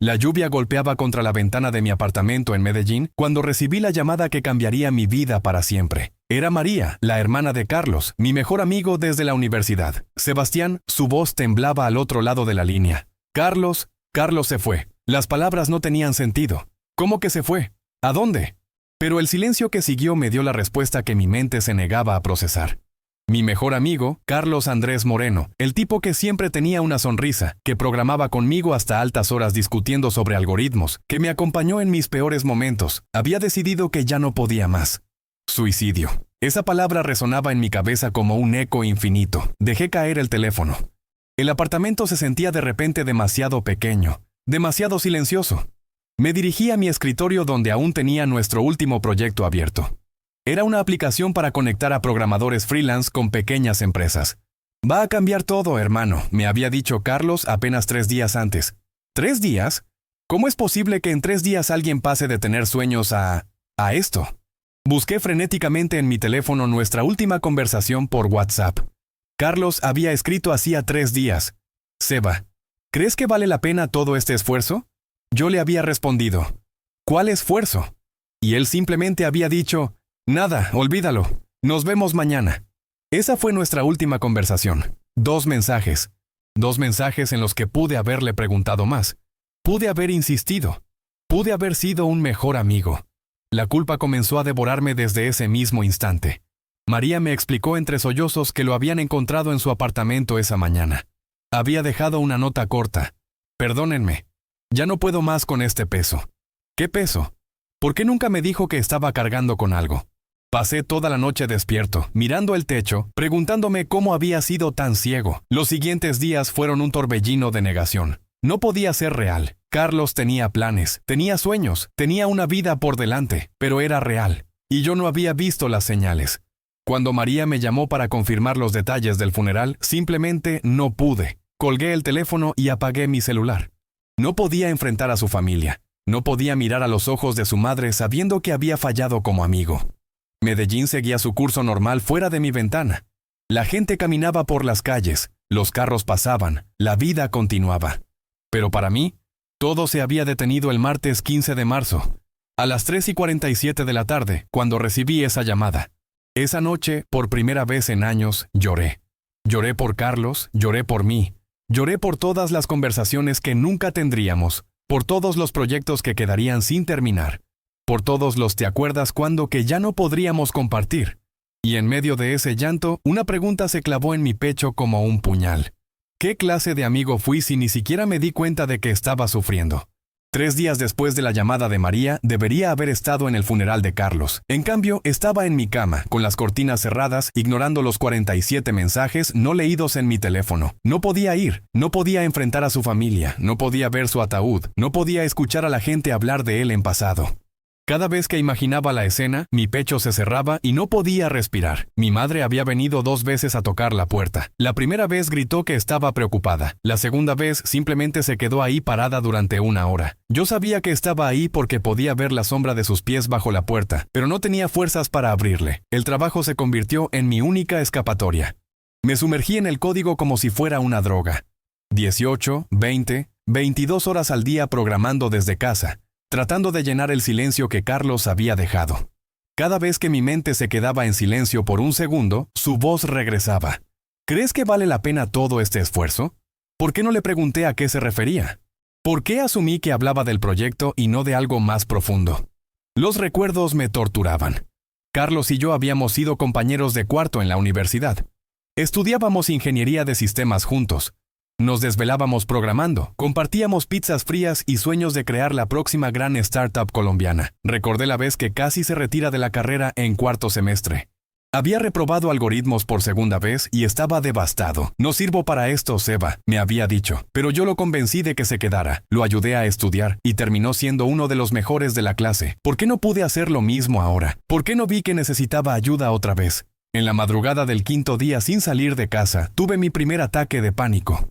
La lluvia golpeaba contra la ventana de mi apartamento en Medellín cuando recibí la llamada que cambiaría mi vida para siempre. Era María, la hermana de Carlos, mi mejor amigo desde la universidad. Sebastián, su voz temblaba al otro lado de la línea. Carlos se fue. Las palabras no tenían sentido. ¿Cómo que se fue? ¿A dónde? Pero el silencio que siguió me dio la respuesta que mi mente se negaba a procesar. Mi mejor amigo, Carlos Andrés Moreno, el tipo que siempre tenía una sonrisa, que programaba conmigo hasta altas horas discutiendo sobre algoritmos, que me acompañó en mis peores momentos, había decidido que ya no podía más. Suicidio. Esa palabra resonaba en mi cabeza como un eco infinito. Dejé caer el teléfono. El apartamento se sentía de repente demasiado pequeño, demasiado silencioso. Me dirigí a mi escritorio donde aún tenía nuestro último proyecto abierto. Era una aplicación para conectar a programadores freelance con pequeñas empresas. Va a cambiar todo, hermano, me había dicho Carlos apenas 3 días antes. ¿3 días? ¿Cómo es posible que en 3 días alguien pase de tener sueños a esto? Busqué frenéticamente en mi teléfono nuestra última conversación por WhatsApp. Carlos había escrito hacía 3 días. Seba, ¿crees que vale la pena todo este esfuerzo? Yo le había respondido, ¿cuál esfuerzo? Y él simplemente había dicho, nada, olvídalo. Nos vemos mañana. Esa fue nuestra última conversación. 2 mensajes. 2 mensajes en los que pude haberle preguntado más. Pude haber insistido. Pude haber sido un mejor amigo. La culpa comenzó a devorarme desde ese mismo instante. María me explicó entre sollozos que lo habían encontrado en su apartamento esa mañana. Había dejado una nota corta. Perdónenme. Ya no puedo más con este peso. ¿Qué peso? ¿Por qué nunca me dijo que estaba cargando con algo? Pasé toda la noche despierto, mirando el techo, preguntándome cómo había sido tan ciego. Los siguientes días fueron un torbellino de negación. No podía ser real. Carlos tenía planes, tenía sueños, tenía una vida por delante, pero era real. Y yo no había visto las señales. Cuando María me llamó para confirmar los detalles del funeral, simplemente no pude. Colgué el teléfono y apagué mi celular. No podía enfrentar a su familia. No podía mirar a los ojos de su madre sabiendo que había fallado como amigo. Medellín seguía su curso normal fuera de mi ventana. La gente caminaba por las calles, los carros pasaban, la vida continuaba. Pero para mí, todo se había detenido el martes 15 de marzo, a las 3:47 de la tarde, cuando recibí esa llamada. Esa noche, por primera vez en años, lloré. Lloré por Carlos, lloré por mí, lloré por todas las conversaciones que nunca tendríamos, por todos los proyectos que quedarían sin terminar. Por todos los ¿te acuerdas cuando que ya no podríamos compartir? Y en medio de ese llanto, una pregunta se clavó en mi pecho como un puñal. ¿Qué clase de amigo fui si ni siquiera me di cuenta de que estaba sufriendo? 3 días después de la llamada de María, debería haber estado en el funeral de Carlos. En cambio, estaba en mi cama, con las cortinas cerradas, ignorando los 47 mensajes no leídos en mi teléfono. No podía ir, no podía enfrentar a su familia, no podía ver su ataúd, no podía escuchar a la gente hablar de él en pasado. Cada vez que imaginaba la escena, mi pecho se cerraba y no podía respirar. Mi madre había venido 2 veces a tocar la puerta. La primera vez gritó que estaba preocupada. La segunda vez simplemente se quedó ahí parada durante 1 hora. Yo sabía que estaba ahí porque podía ver la sombra de sus pies bajo la puerta, pero no tenía fuerzas para abrirle. El trabajo se convirtió en mi única escapatoria. Me sumergí en el código como si fuera una droga. 18, 20, 22 horas al día programando desde casa, tratando de llenar el silencio que Carlos había dejado. Cada vez que mi mente se quedaba en silencio por un segundo, su voz regresaba. ¿Crees que vale la pena todo este esfuerzo? ¿Por qué no le pregunté a qué se refería? ¿Por qué asumí que hablaba del proyecto y no de algo más profundo? Los recuerdos me torturaban. Carlos y yo habíamos sido compañeros de cuarto en la universidad. Estudiábamos ingeniería de sistemas juntos. Nos desvelábamos programando, compartíamos pizzas frías y sueños de crear la próxima gran startup colombiana. Recordé la vez que casi se retira de la carrera en 4º semestre. Había reprobado algoritmos por 2ª vez y estaba devastado. No sirvo para esto, Seba, me había dicho. Pero yo lo convencí de que se quedara. Lo ayudé a estudiar y terminó siendo uno de los mejores de la clase. ¿Por qué no pude hacer lo mismo ahora? ¿Por qué no vi que necesitaba ayuda otra vez? En la madrugada del 5º día sin salir de casa, tuve mi primer ataque de pánico.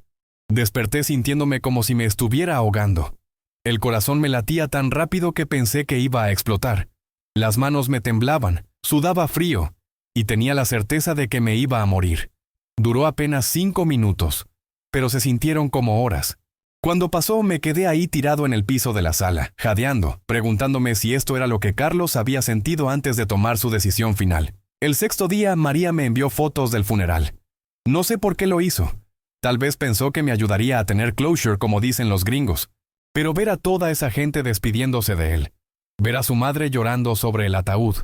Desperté sintiéndome como si me estuviera ahogando. El corazón me latía tan rápido que pensé que iba a explotar. Las manos me temblaban, sudaba frío, y tenía la certeza de que me iba a morir. Duró apenas 5 minutos, pero se sintieron como horas. Cuando pasó, me quedé ahí tirado en el piso de la sala, jadeando, preguntándome si esto era lo que Carlos había sentido antes de tomar su decisión final. El sexto día, María me envió fotos del funeral. No sé por qué lo hizo. Tal vez pensó que me ayudaría a tener closure, como dicen los gringos. Pero ver a toda esa gente despidiéndose de él, ver a su madre llorando sobre el ataúd,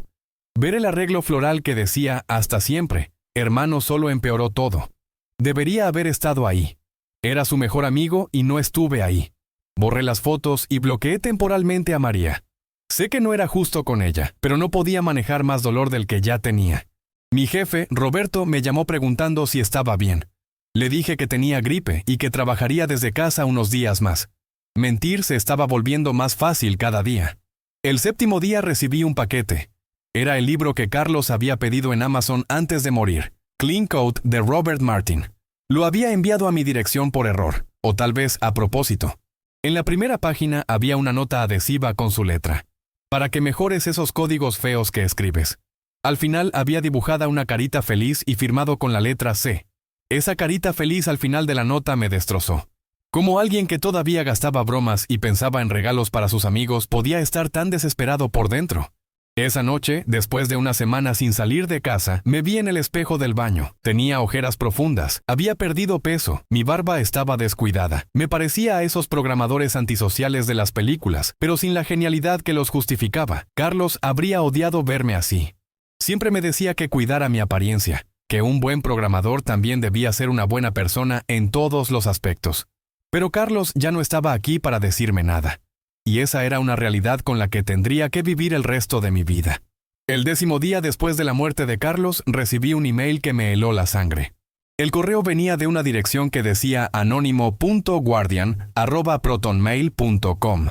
ver el arreglo floral que decía «Hasta siempre», hermano, solo empeoró todo. Debería haber estado ahí. Era su mejor amigo y no estuve ahí. Borré las fotos y bloqueé temporalmente a María. Sé que no era justo con ella, pero no podía manejar más dolor del que ya tenía. Mi jefe, Roberto, me llamó preguntando si estaba bien. Le dije que tenía gripe y que trabajaría desde casa unos días más. Mentir se estaba volviendo más fácil cada día. El séptimo día recibí un paquete. Era el libro que Carlos había pedido en Amazon antes de morir, Clean Code de Robert Martin. Lo había enviado a mi dirección por error, o tal vez a propósito. En la primera página había una nota adhesiva con su letra. Para que mejores esos códigos feos que escribes. Al final había dibujada una carita feliz y firmado con la letra C. Esa carita feliz al final de la nota me destrozó. Como alguien que todavía gastaba bromas y pensaba en regalos para sus amigos podía estar tan desesperado por dentro. Esa noche, después de una semana sin salir de casa, me vi en el espejo del baño. Tenía ojeras profundas, había perdido peso, mi barba estaba descuidada. Me parecía a esos programadores antisociales de las películas, pero sin la genialidad que los justificaba. Carlos habría odiado verme así. Siempre me decía que cuidara mi apariencia, que un buen programador también debía ser una buena persona en todos los aspectos. Pero Carlos ya no estaba aquí para decirme nada. Y esa era una realidad con la que tendría que vivir el resto de mi vida. El 10º día después de la muerte de Carlos, recibí un email que me heló la sangre. El correo venía de una dirección que decía anónimo.guardian@protonmail.com.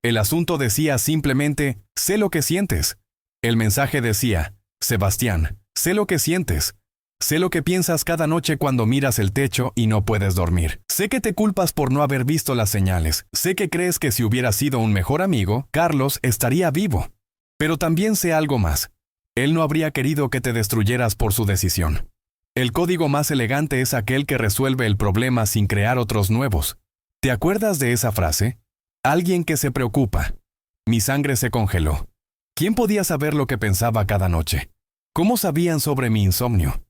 El asunto decía simplemente, sé lo que sientes. El mensaje decía, Sebastián, sé lo que sientes. Sé lo que piensas cada noche cuando miras el techo y no puedes dormir. Sé que te culpas por no haber visto las señales. Sé que crees que si hubieras sido un mejor amigo, Carlos estaría vivo. Pero también sé algo más. Él no habría querido que te destruyeras por su decisión. El código más elegante es aquel que resuelve el problema sin crear otros nuevos. ¿Te acuerdas de esa frase? Alguien que se preocupa. Mi sangre se congeló. ¿Quién podía saber lo que pensaba cada noche? ¿Cómo sabían sobre mi insomnio?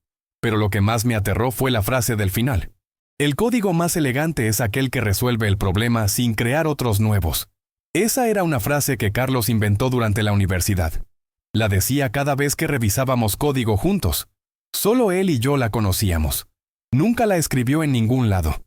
Pero lo que más me aterró fue la frase del final. El código más elegante es aquel que resuelve el problema sin crear otros nuevos. Esa era una frase que Carlos inventó durante la universidad. La decía cada vez que revisábamos código juntos. Solo él y yo la conocíamos. Nunca la escribió en ningún lado.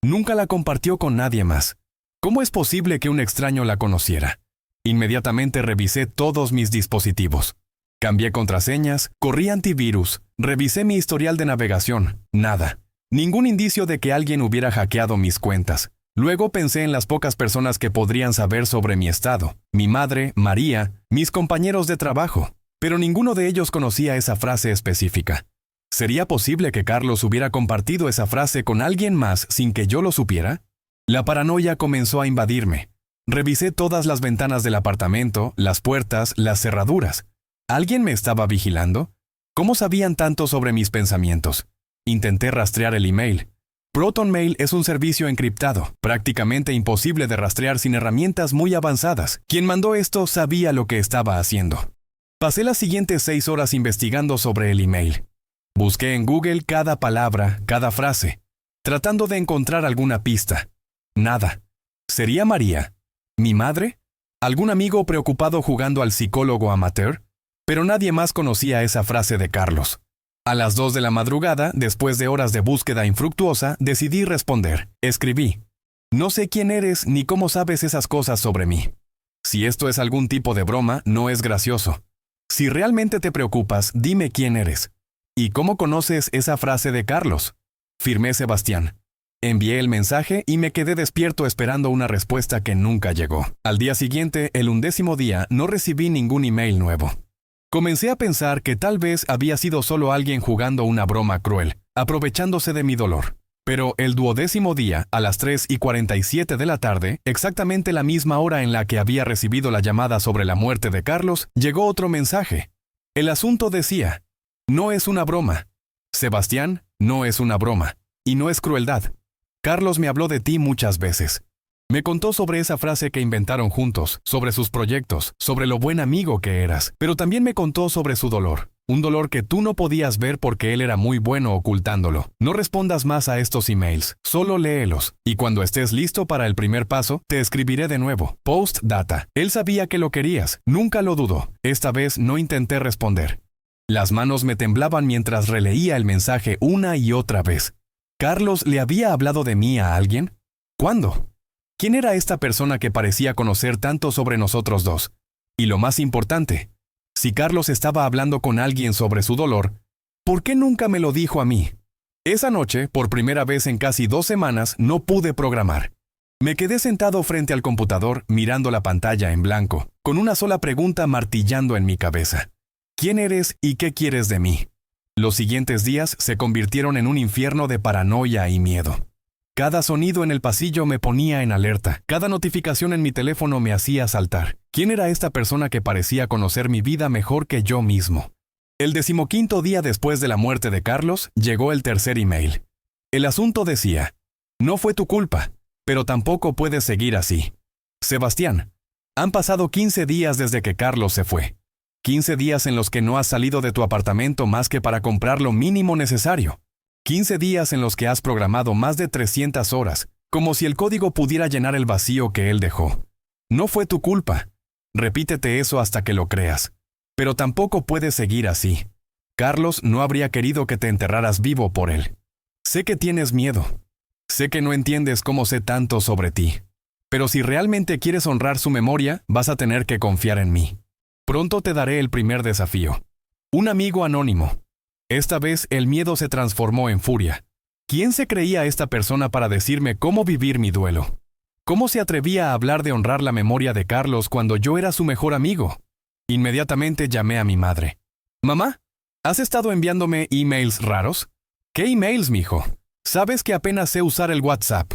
Nunca la compartió con nadie más. ¿Cómo es posible que un extraño la conociera? Inmediatamente revisé todos mis dispositivos. Cambié contraseñas, corrí antivirus, revisé mi historial de navegación. Nada. Ningún indicio de que alguien hubiera hackeado mis cuentas. Luego pensé en las pocas personas que podrían saber sobre mi estado. Mi madre, María, mis compañeros de trabajo. Pero ninguno de ellos conocía esa frase específica. ¿Sería posible que Carlos hubiera compartido esa frase con alguien más sin que yo lo supiera? La paranoia comenzó a invadirme. Revisé todas las ventanas del apartamento, las puertas, las cerraduras. ¿Alguien me estaba vigilando? ¿Cómo sabían tanto sobre mis pensamientos? Intenté rastrear el email. ProtonMail es un servicio encriptado, prácticamente imposible de rastrear sin herramientas muy avanzadas. Quien mandó esto sabía lo que estaba haciendo. Pasé las siguientes 6 horas investigando sobre el email. Busqué en Google cada palabra, cada frase, tratando de encontrar alguna pista. Nada. ¿Sería María? ¿Mi madre? ¿Algún amigo preocupado jugando al psicólogo amateur? Pero nadie más conocía esa frase de Carlos. A las 2 de la madrugada, después de horas de búsqueda infructuosa, decidí responder. Escribí. No sé quién eres ni cómo sabes esas cosas sobre mí. Si esto es algún tipo de broma, no es gracioso. Si realmente te preocupas, dime quién eres. ¿Y cómo conoces esa frase de Carlos? Firmé Sebastián. Envié el mensaje y me quedé despierto esperando una respuesta que nunca llegó. Al día siguiente, el 11º día, no recibí ningún email nuevo. Comencé a pensar que tal vez había sido solo alguien jugando una broma cruel, aprovechándose de mi dolor. Pero el 12º día, a las 3:47 de la tarde, exactamente la misma hora en la que había recibido la llamada sobre la muerte de Carlos, llegó otro mensaje. El asunto decía, no es una broma. Sebastián, no es una broma. Y no es crueldad. Carlos me habló de ti muchas veces. Me contó sobre esa frase que inventaron juntos, sobre sus proyectos, sobre lo buen amigo que eras, pero también me contó sobre su dolor. Un dolor que tú no podías ver porque él era muy bueno ocultándolo. No respondas más a estos emails, solo léelos. Y cuando estés listo para el primer paso, te escribiré de nuevo. Postdata. Él sabía que lo querías, nunca lo dudó. Esta vez no intenté responder. Las manos me temblaban mientras releía el mensaje una y otra vez. ¿Carlos le había hablado de mí a alguien? ¿Cuándo? ¿Quién era esta persona que parecía conocer tanto sobre nosotros dos? Y lo más importante, si Carlos estaba hablando con alguien sobre su dolor, ¿por qué nunca me lo dijo a mí? Esa noche, por primera vez en casi 2 semanas, no pude programar. Me quedé sentado frente al computador, mirando la pantalla en blanco, con una sola pregunta martillando en mi cabeza. ¿Quién eres y qué quieres de mí? Los siguientes días se convirtieron en un infierno de paranoia y miedo. Cada sonido en el pasillo me ponía en alerta. Cada notificación en mi teléfono me hacía saltar. ¿Quién era esta persona que parecía conocer mi vida mejor que yo mismo? El 15º día después de la muerte de Carlos, llegó el tercer email. El asunto decía, no fue tu culpa, pero tampoco puedes seguir así. Sebastián, han pasado 15 días desde que Carlos se fue. 15 días en los que no has salido de tu apartamento más que para comprar lo mínimo necesario. 15 días en los que has programado más de 300 horas, como si el código pudiera llenar el vacío que él dejó. No fue tu culpa. Repítete eso hasta que lo creas. Pero tampoco puedes seguir así. Carlos no habría querido que te enterraras vivo por él. Sé que tienes miedo. Sé que no entiendes cómo sé tanto sobre ti. Pero si realmente quieres honrar su memoria, vas a tener que confiar en mí. Pronto te daré el primer desafío. Un amigo anónimo. Esta vez el miedo se transformó en furia. ¿Quién se creía esta persona para decirme cómo vivir mi duelo? ¿Cómo se atrevía a hablar de honrar la memoria de Carlos cuando yo era su mejor amigo? Inmediatamente llamé a mi madre. «Mamá, ¿has estado enviándome emails raros?» «¿Qué emails, mijo? ¿Sabes que apenas sé usar el WhatsApp?»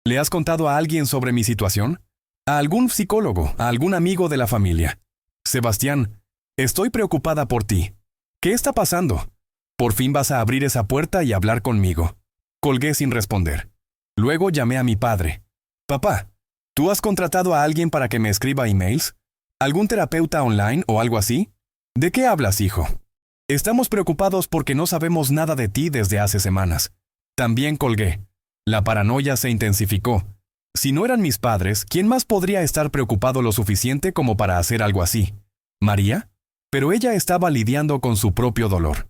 «¿Le has contado a alguien sobre mi situación? ¿A algún psicólogo, a algún amigo de la familia?» «Sebastián, estoy preocupada por ti. ¿Qué está pasando? Por fin vas a abrir esa puerta y hablar conmigo». Colgué sin responder. Luego llamé a mi padre. «Papá, ¿tú has contratado a alguien para que me escriba emails? ¿Algún terapeuta online o algo así?» «¿De qué hablas, hijo?» «Estamos preocupados porque no sabemos nada de ti desde hace semanas». También colgué. La paranoia se intensificó. Si no eran mis padres, ¿quién más podría estar preocupado lo suficiente como para hacer algo así? ¿María? Pero ella estaba lidiando con su propio dolor.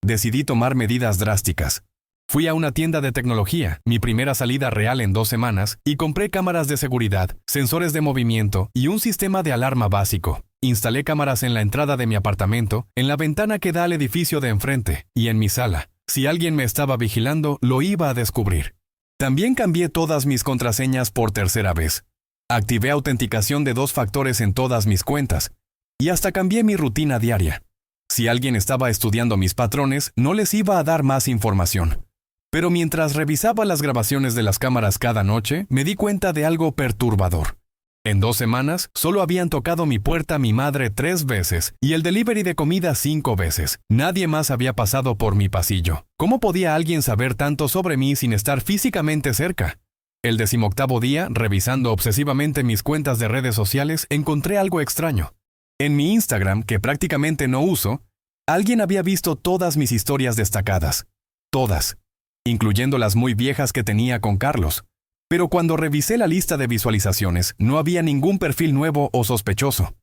Decidí tomar medidas drásticas. Fui a una tienda de tecnología, mi primera salida real en 2 semanas, y compré cámaras de seguridad, sensores de movimiento y un sistema de alarma básico. Instalé cámaras en la entrada de mi apartamento, en la ventana que da al edificio de enfrente, y en mi sala. Si alguien me estaba vigilando, lo iba a descubrir. También cambié todas mis contraseñas por tercera vez. Activé autenticación de 2 factores en todas mis cuentas. Y hasta cambié mi rutina diaria. Si alguien estaba estudiando mis patrones, no les iba a dar más información. Pero mientras revisaba las grabaciones de las cámaras cada noche, me di cuenta de algo perturbador. En 2 semanas, solo habían tocado mi puerta mi madre 3 veces y el delivery de comida 5 veces. Nadie más había pasado por mi pasillo. ¿Cómo podía alguien saber tanto sobre mí sin estar físicamente cerca? El 18º día, revisando obsesivamente mis cuentas de redes sociales, encontré algo extraño. En mi Instagram, que prácticamente no uso, alguien había visto todas mis historias destacadas. Todas. Incluyendo las muy viejas que tenía con Carlos. Pero cuando revisé la lista de visualizaciones, no había ningún perfil nuevo o sospechoso.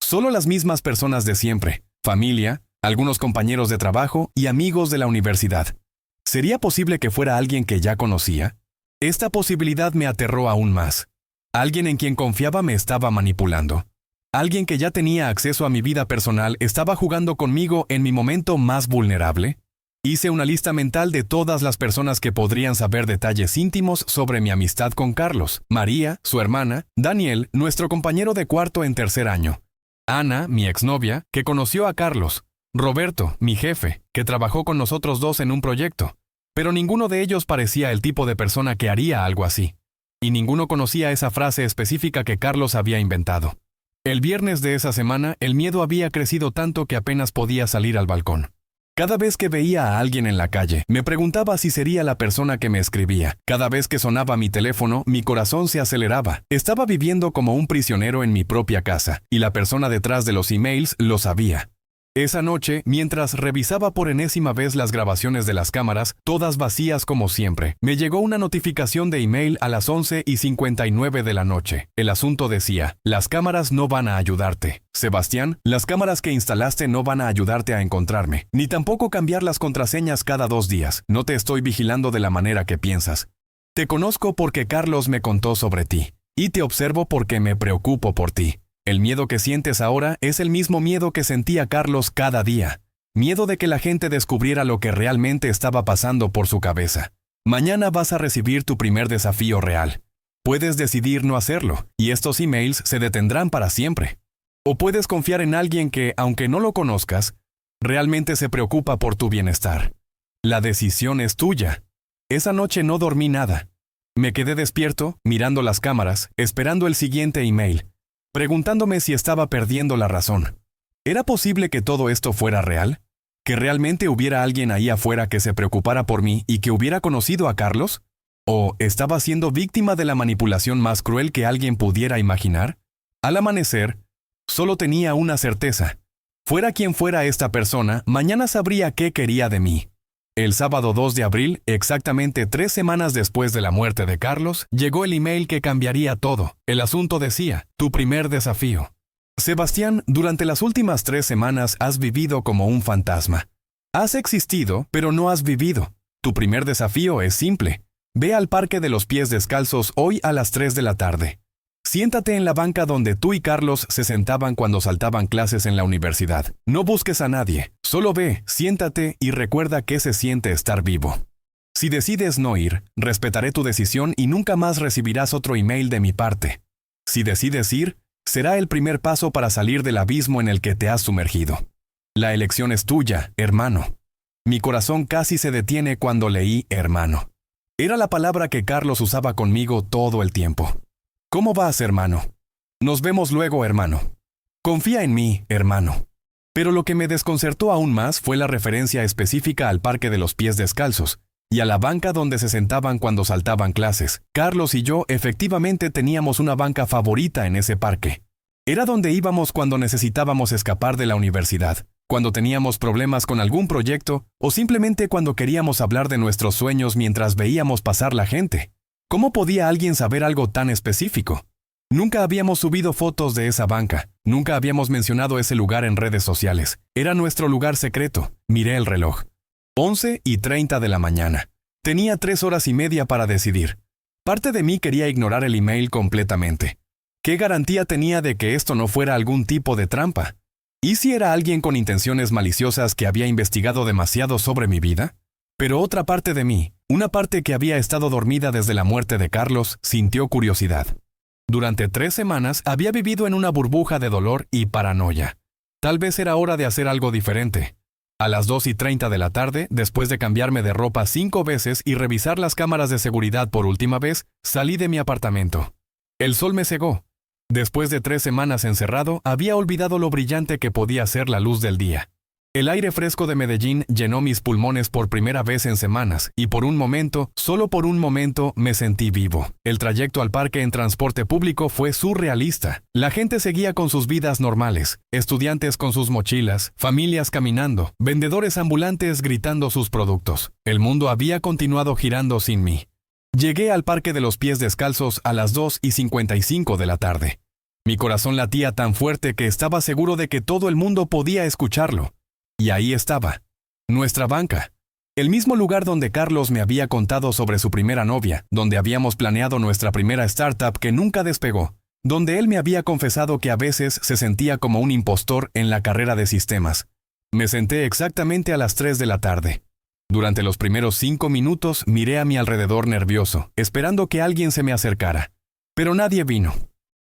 Solo las mismas personas de siempre, familia, algunos compañeros de trabajo y amigos de la universidad. ¿Sería posible que fuera alguien que ya conocía? Esta posibilidad me aterró aún más. Alguien en quien confiaba me estaba manipulando. Alguien que ya tenía acceso a mi vida personal estaba jugando conmigo en mi momento más vulnerable. Hice una lista mental de todas las personas que podrían saber detalles íntimos sobre mi amistad con Carlos, María, su hermana, Daniel, nuestro compañero de cuarto en 3er año, Ana, mi exnovia, que conoció a Carlos, Roberto, mi jefe, que trabajó con nosotros 2 en un proyecto, pero ninguno de ellos parecía el tipo de persona que haría algo así, y ninguno conocía esa frase específica que Carlos había inventado. El viernes de esa semana, el miedo había crecido tanto que apenas podía salir al balcón. Cada vez que veía a alguien en la calle, me preguntaba si sería la persona que me escribía. Cada vez que sonaba mi teléfono, mi corazón se aceleraba. Estaba viviendo como un prisionero en mi propia casa, y la persona detrás de los emails lo sabía. Esa noche, mientras revisaba por enésima vez las grabaciones de las cámaras, todas vacías como siempre, me llegó una notificación de email a las 11:59 de la noche. El asunto decía: las cámaras no van a ayudarte. Sebastián, las cámaras que instalaste no van a ayudarte a encontrarme, ni tampoco cambiar las contraseñas cada 2 días. No te estoy vigilando de la manera que piensas. Te conozco porque Carlos me contó sobre ti, y te observo porque me preocupo por ti. El miedo que sientes ahora es el mismo miedo que sentía Carlos cada día. Miedo de que la gente descubriera lo que realmente estaba pasando por su cabeza. Mañana vas a recibir tu primer desafío real. Puedes decidir no hacerlo, y estos emails se detendrán para siempre. O puedes confiar en alguien que, aunque no lo conozcas, realmente se preocupa por tu bienestar. La decisión es tuya. Esa noche no dormí nada. Me quedé despierto, mirando las cámaras, esperando el siguiente email, preguntándome si estaba perdiendo la razón. ¿Era posible que todo esto fuera real? ¿Que realmente hubiera alguien ahí afuera que se preocupara por mí y que hubiera conocido a Carlos? ¿O estaba siendo víctima de la manipulación más cruel que alguien pudiera imaginar? Al amanecer, solo tenía una certeza. Fuera quien fuera esta persona, mañana sabría qué quería de mí. El sábado 2 de abril, exactamente 3 semanas después de la muerte de Carlos, llegó el email que cambiaría todo. El asunto decía: tu primer desafío. Sebastián, durante las últimas 3 semanas has vivido como un fantasma. Has existido, pero no has vivido. Tu primer desafío es simple. Ve al Parque de los Pies Descalzos hoy a las 3 de la tarde. Siéntate en la banca donde tú y Carlos se sentaban cuando saltaban clases en la universidad. No busques a nadie. Solo ve, siéntate y recuerda qué se siente estar vivo. Si decides no ir, respetaré tu decisión y nunca más recibirás otro email de mi parte. Si decides ir, será el primer paso para salir del abismo en el que te has sumergido. La elección es tuya, hermano. Mi corazón casi se detiene cuando leí hermano. Era la palabra que Carlos usaba conmigo todo el tiempo. ¿Cómo vas, hermano? Nos vemos luego, hermano. Confía en mí, hermano. Pero lo que me desconcertó aún más fue la referencia específica al Parque de los Pies Descalzos y a la banca donde se sentaban cuando saltaban clases. Carlos y yo efectivamente teníamos una banca favorita en ese parque. Era donde íbamos cuando necesitábamos escapar de la universidad, cuando teníamos problemas con algún proyecto o simplemente cuando queríamos hablar de nuestros sueños mientras veíamos pasar la gente. ¿Cómo podía alguien saber algo tan específico? Nunca habíamos subido fotos de esa banca. Nunca habíamos mencionado ese lugar en redes sociales. Era nuestro lugar secreto. Miré el reloj. 11:30 de la mañana. Tenía 3 horas y media para decidir. Parte de mí quería ignorar el email completamente. ¿Qué garantía tenía de que esto no fuera algún tipo de trampa? ¿Y si era alguien con intenciones maliciosas que había investigado demasiado sobre mi vida? Pero otra parte de mí, una parte que había estado dormida desde la muerte de Carlos, sintió curiosidad. Durante 3 semanas había vivido en una burbuja de dolor y paranoia. Tal vez era hora de hacer algo diferente. A las 2:30 de la tarde, después de cambiarme de ropa 5 veces y revisar las cámaras de seguridad por última vez, salí de mi apartamento. El sol me cegó. Después de 3 semanas encerrado, había olvidado lo brillante que podía ser la luz del día. El aire fresco de Medellín llenó mis pulmones por primera vez en semanas, y por un momento, solo por un momento, me sentí vivo. El trayecto al parque en transporte público fue surrealista. La gente seguía con sus vidas normales, estudiantes con sus mochilas, familias caminando, vendedores ambulantes gritando sus productos. El mundo había continuado girando sin mí. Llegué al Parque de los Pies Descalzos a las 2:55 de la tarde. Mi corazón latía tan fuerte que estaba seguro de que todo el mundo podía escucharlo. Y ahí estaba, nuestra banca. El mismo lugar donde Carlos me había contado sobre su primera novia, donde habíamos planeado nuestra primera startup que nunca despegó, donde él me había confesado que a veces se sentía como un impostor en la carrera de sistemas. Me senté exactamente a las 3 de la tarde. Durante los primeros 5 minutos miré a mi alrededor nervioso, esperando que alguien se me acercara. Pero nadie vino.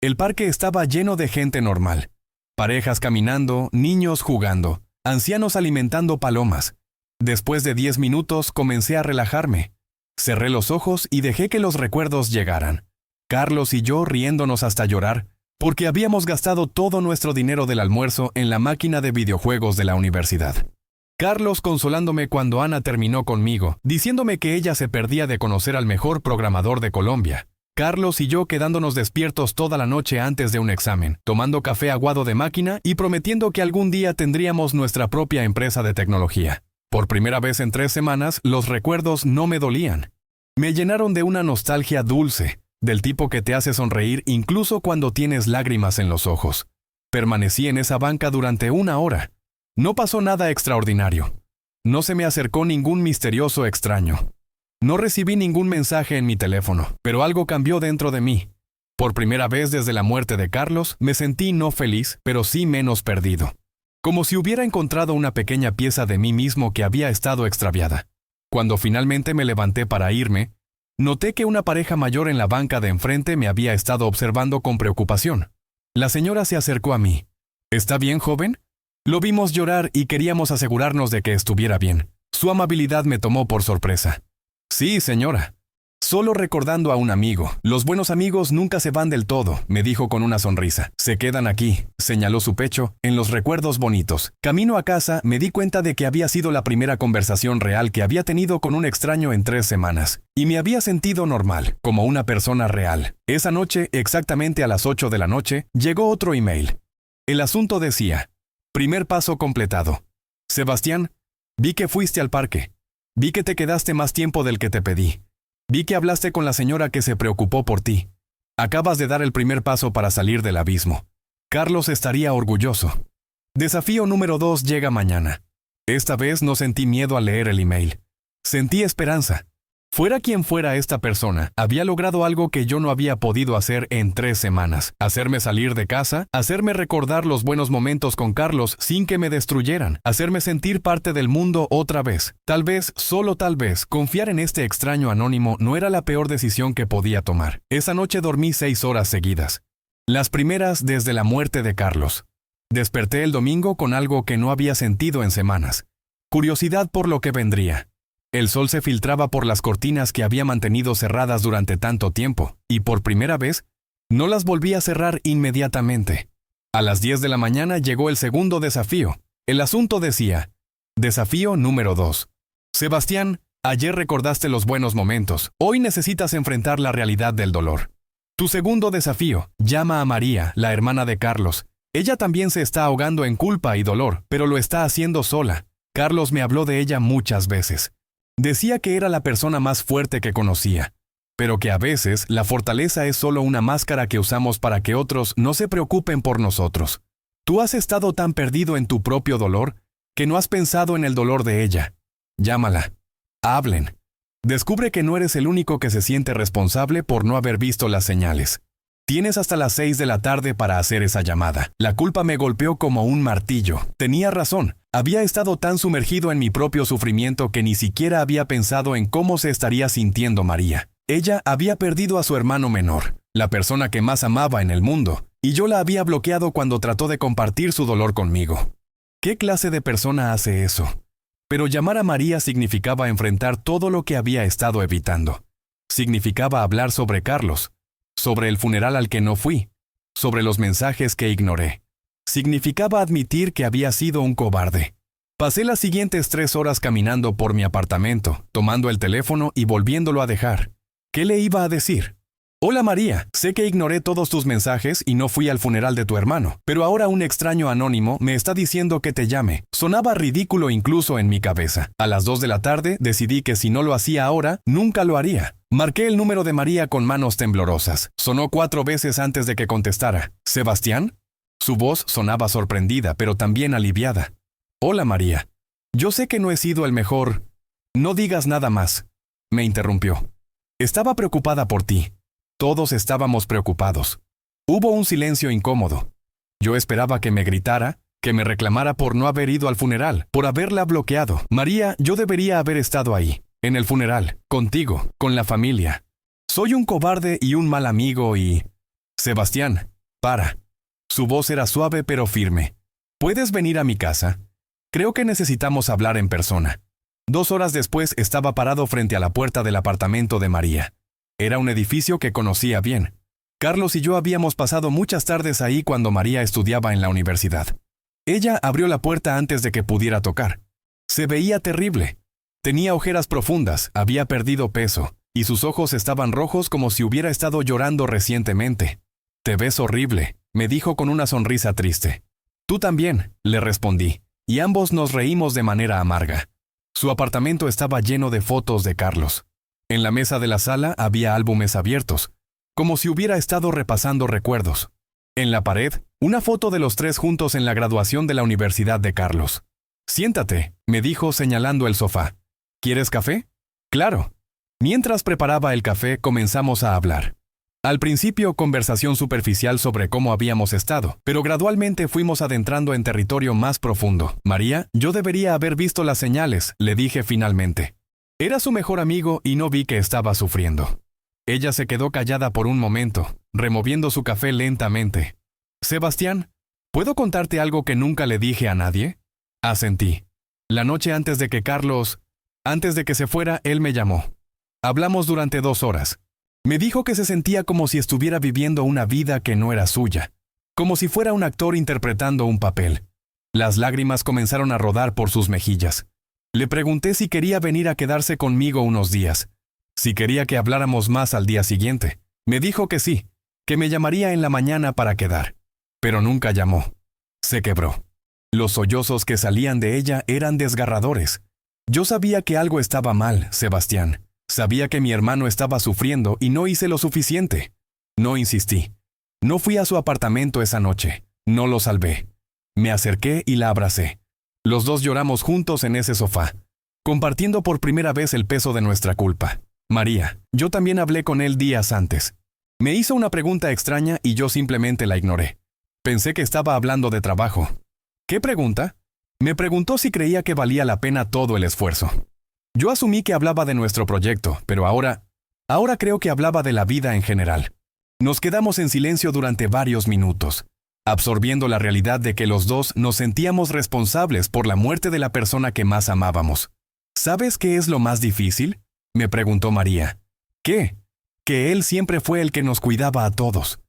El parque estaba lleno de gente normal. Parejas caminando, niños jugando, ancianos alimentando palomas. Después de 10 minutos comencé a relajarme. Cerré los ojos y dejé que los recuerdos llegaran. Carlos y yo riéndonos hasta llorar, porque habíamos gastado todo nuestro dinero del almuerzo en la máquina de videojuegos de la universidad. Carlos consolándome cuando Ana terminó conmigo, diciéndome que ella se perdía de conocer al mejor programador de Colombia. Carlos y yo quedándonos despiertos toda la noche antes de un examen, tomando café aguado de máquina y prometiendo que algún día tendríamos nuestra propia empresa de tecnología. Por primera vez en 3 semanas, los recuerdos no me dolían. Me llenaron de una nostalgia dulce, del tipo que te hace sonreír incluso cuando tienes lágrimas en los ojos. Permanecí en esa banca durante 1 hora. No pasó nada extraordinario. No se me acercó ningún misterioso extraño. No recibí ningún mensaje en mi teléfono, pero algo cambió dentro de mí. Por primera vez desde la muerte de Carlos, me sentí no feliz, pero sí menos perdido. Como si hubiera encontrado una pequeña pieza de mí mismo que había estado extraviada. Cuando finalmente me levanté para irme, noté que una pareja mayor en la banca de enfrente me había estado observando con preocupación. La señora se acercó a mí. ¿Está bien, joven? Lo vimos llorar y queríamos asegurarnos de que estuviera bien. Su amabilidad me tomó por sorpresa. Sí, señora. Solo recordando a un amigo. Los buenos amigos nunca se van del todo, me dijo con una sonrisa. Se quedan aquí, señaló su pecho, en los recuerdos bonitos. Camino a casa, me di cuenta de que había sido la primera conversación real que había tenido con un extraño en 3 semanas. Y me había sentido normal, como una persona real. Esa noche, exactamente a las 8 de la noche, llegó otro email. El asunto decía: primer paso completado. Sebastián, vi que fuiste al parque. Vi que te quedaste más tiempo del que te pedí. Vi que hablaste con la señora que se preocupó por ti. Acabas de dar el primer paso para salir del abismo. Carlos estaría orgulloso. Desafío número 2 llega mañana. Esta vez no sentí miedo al leer el email. Sentí esperanza. Fuera quien fuera esta persona, había logrado algo que yo no había podido hacer en 3 semanas. Hacerme salir de casa, hacerme recordar los buenos momentos con Carlos sin que me destruyeran, hacerme sentir parte del mundo otra vez. Tal vez, solo tal vez, confiar en este extraño anónimo no era la peor decisión que podía tomar. Esa noche dormí 6 horas seguidas. Las primeras desde la muerte de Carlos. Desperté el domingo con algo que no había sentido en semanas. Curiosidad por lo que vendría. El sol se filtraba por las cortinas que había mantenido cerradas durante tanto tiempo, y por primera vez, no las volví a cerrar inmediatamente. A las 10 de la mañana llegó el segundo desafío. El asunto decía: desafío número 2. Sebastián, ayer recordaste los buenos momentos, hoy necesitas enfrentar la realidad del dolor. Tu segundo desafío: llama a María, la hermana de Carlos. Ella también se está ahogando en culpa y dolor, pero lo está haciendo sola. Carlos me habló de ella muchas veces. Decía que era la persona más fuerte que conocía, pero que a veces la fortaleza es solo una máscara que usamos para que otros no se preocupen por nosotros. Tú has estado tan perdido en tu propio dolor que no has pensado en el dolor de ella. Llámala. Hablen. Descubre que no eres el único que se siente responsable por no haber visto las señales. Tienes hasta las 6 de la tarde para hacer esa llamada. La culpa me golpeó como un martillo. Tenía razón. Había estado tan sumergido en mi propio sufrimiento que ni siquiera había pensado en cómo se estaría sintiendo María. Ella había perdido a su hermano menor, la persona que más amaba en el mundo, y yo la había bloqueado cuando trató de compartir su dolor conmigo. ¿Qué clase de persona hace eso? Pero llamar a María significaba enfrentar todo lo que había estado evitando. Significaba hablar sobre Carlos, sobre el funeral al que no fui, sobre los mensajes que ignoré. Significaba admitir que había sido un cobarde. Pasé las siguientes 3 horas caminando por mi apartamento, tomando el teléfono y volviéndolo a dejar. ¿Qué le iba a decir? Hola María, sé que ignoré todos tus mensajes y no fui al funeral de tu hermano, pero ahora un extraño anónimo me está diciendo que te llame. Sonaba ridículo incluso en mi cabeza. A las 2 de la tarde decidí que si no lo hacía ahora, nunca lo haría. Marqué el número de María con manos temblorosas. Sonó 4 veces antes de que contestara. ¿Sebastián? Su voz sonaba sorprendida, pero también aliviada. Hola María. Yo sé que no he sido el mejor. No digas nada más. Me interrumpió. Estaba preocupada por ti. Todos estábamos preocupados. Hubo un silencio incómodo. Yo esperaba que me gritara, que me reclamara por no haber ido al funeral, por haberla bloqueado. María, yo debería haber estado ahí, en el funeral, contigo, con la familia. Soy un cobarde y un mal amigo y... Sebastián, para. Su voz era suave pero firme. ¿Puedes venir a mi casa? Creo que necesitamos hablar en persona. 2 horas después estaba parado frente a la puerta del apartamento de María. Era un edificio que conocía bien. Carlos y yo habíamos pasado muchas tardes ahí cuando María estudiaba en la universidad. Ella abrió la puerta antes de que pudiera tocar. Se veía terrible. Tenía ojeras profundas, había perdido peso, y sus ojos estaban rojos como si hubiera estado llorando recientemente. «Te ves horrible», me dijo con una sonrisa triste. «Tú también», le respondí, y ambos nos reímos de manera amarga. Su apartamento estaba lleno de fotos de Carlos. En la mesa de la sala había álbumes abiertos, como si hubiera estado repasando recuerdos. En la pared, una foto de los tres juntos en la graduación de la Universidad de Carlos. «Siéntate», me dijo señalando el sofá. «¿Quieres café?» «Claro». Mientras preparaba el café, comenzamos a hablar. Al principio, conversación superficial sobre cómo habíamos estado, pero gradualmente fuimos adentrando en territorio más profundo. «María, yo debería haber visto las señales», le dije finalmente. Era su mejor amigo y no vi que estaba sufriendo. Ella se quedó callada por un momento, removiendo su café lentamente. «Sebastián, ¿puedo contarte algo que nunca le dije a nadie?» Asentí. La noche antes de que se fuera, él me llamó. Hablamos durante 2 horas. Me dijo que se sentía como si estuviera viviendo una vida que no era suya, como si fuera un actor interpretando un papel. Las lágrimas comenzaron a rodar por sus mejillas. Le pregunté si quería venir a quedarse conmigo unos días, si quería que habláramos más al día siguiente. Me dijo que sí, que me llamaría en la mañana para quedar. Pero nunca llamó. Se quebró. Los sollozos que salían de ella eran desgarradores. Yo sabía que algo estaba mal, Sebastián. Sabía que mi hermano estaba sufriendo y no hice lo suficiente. No insistí. No fui a su apartamento esa noche. No lo salvé. Me acerqué y la abracé. Los dos lloramos juntos en ese sofá, compartiendo por primera vez el peso de nuestra culpa. María, yo también hablé con él días antes. Me hizo una pregunta extraña y yo simplemente la ignoré. Pensé que estaba hablando de trabajo. ¿Qué pregunta? Me preguntó si creía que valía la pena todo el esfuerzo. Yo asumí que hablaba de nuestro proyecto, pero ahora creo que hablaba de la vida en general. Nos quedamos en silencio durante varios minutos, absorbiendo la realidad de que los dos nos sentíamos responsables por la muerte de la persona que más amábamos. ¿Sabes qué es lo más difícil?, me preguntó María. ¿Qué? Que él siempre fue el que nos cuidaba a todos.